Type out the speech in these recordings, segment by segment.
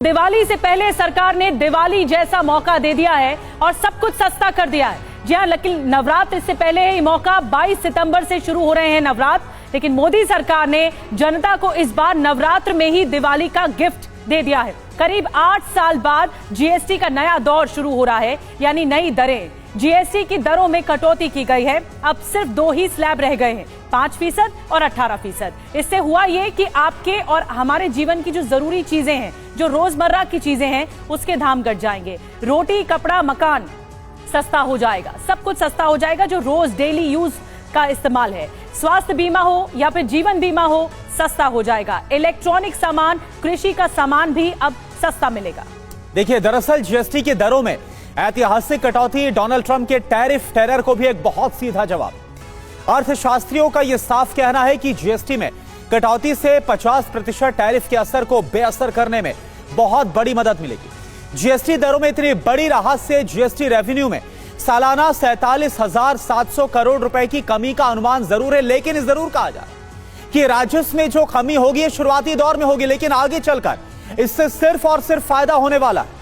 दिवाली से पहले सरकार ने दिवाली जैसा मौका दे दिया है और सब कुछ सस्ता कर दिया है। जी हां, लेकिन नवरात्र से पहले ये मौका 22 सितंबर से शुरू हो रहे हैं नवरात्र, लेकिन मोदी सरकार ने जनता को इस बार नवरात्र में ही दिवाली का गिफ्ट दे दिया है। करीब 8 साल बाद जीएसटी का नया दौर शुरू हो रहा है, यानी नई दरें। जीएसटी की दरों में कटौती की गई है। अब सिर्फ 2 ही स्लैब रह गए हैं, 5% और 18%। इससे हुआ ये कि आपके और हमारे जीवन की जो जरूरी चीजें हैं, जो रोजमर्रा की चीजें हैं, उसके दाम घट जाएंगे। रोटी, कपड़ा, मकान सस्ता हो जाएगा, सब कुछ सस्ता हो जाएगा जो रोज डेली यूज का इस्तेमाल है। स्वास्थ्य बीमा हो या फिर जीवन बीमा हो, सस्ता हो जाएगा। इलेक्ट्रॉनिक सामान, कृषि का सामान भी अब सस्ता मिलेगा। देखिए, दरअसल जीएसटी की दरों में ऐतिहासिक कटौती डोनाल्ड ट्रंप के टैरिफ टेरर को भी एक बहुत सीधा जवाब। अर्थशास्त्रियों का यह साफ कहना है कि जीएसटी में कटौती से 50% टैरिफ के असर को बेअसर करने में बहुत बड़ी मदद मिलेगी। जीएसटी दरों में इतनी बड़ी राहत से जीएसटी रेवेन्यू में सालाना 47,700 करोड़ रुपए की कमी का अनुमान जरूर है, लेकिन इस जरूर कहा जाए कि राजस्व में जो कमी होगी ये शुरुआती दौर में होगी, लेकिन आगे चलकर इससे सिर्फ और सिर्फ फायदा होने वाला है।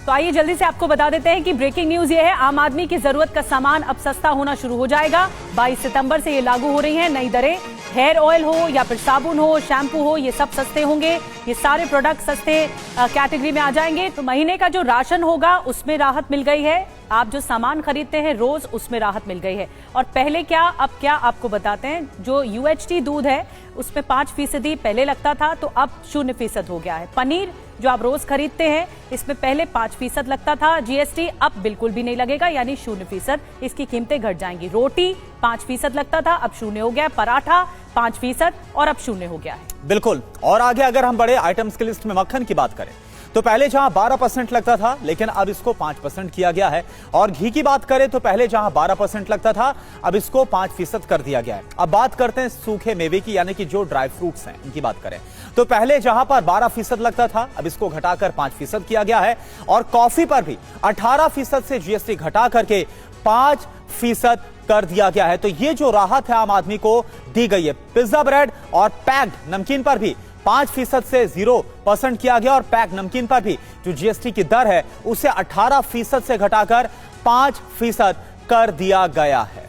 तो आइए जल्दी से आपको बता देते हैं कि ब्रेकिंग न्यूज ये है, आम आदमी की जरूरत का सामान अब सस्ता होना शुरू हो जाएगा। 22 सितंबर से ये लागू हो रही हैं नई दरें। हेयर ऑयल हो या फिर साबुन हो, शैम्पू हो, ये सब सस्ते होंगे। ये सारे प्रोडक्ट सस्ते कैटेगरी में आ जाएंगे। तो महीने का जो राशन होगा उसमें राहत मिल गई है। आप जो सामान खरीदते हैं रोज, उसमें राहत मिल गई है। और पहले क्या अब क्या आपको बताते हैं। जो यूएचटी दूध है उसमें 5% पहले लगता था, तो अब 0% हो गया है। पनीर जो आप रोज खरीदते हैं इसमें पहले 5% लगता था जीएसटी, अब बिल्कुल भी नहीं लगेगा, यानी 0%। इसकी कीमतें घट जाएंगी। रोटी 5% लगता था, अब 0 हो गया। पराठा 5% और अब 0 हो गया है। बिल्कुल। और आगे अगर हम बड़े आइटम्स की लिस्ट में मक्खन की बात करें तो पहले जहां 12% लगता था, लेकिन अब इसको 5% किया गया है। और घी की बात करें तो पहले जहां 12% लगता था, अब इसको 5% कर दिया गया है। अब बात करते हैं सूखे मेवे की, यानी कि जो ड्राई फ्रूट्स हैं इनकी बात करें तो पहले जहां पर 12% लगता था, अब इसको घटाकर 5% किया गया है। और कॉफी पर भी 18% से जीएसटी घटा करके 5% कर दिया गया है। तो ये जो राहत है आम आदमी को दी गई है। पिज्जा ब्रेड और पैक्ड नमकीन पर भी 5% से 0% किया गया। और पैक नमकीन पर भी जो जीएसटी की दर है उसे 18% से घटाकर 5% कर दिया गया है।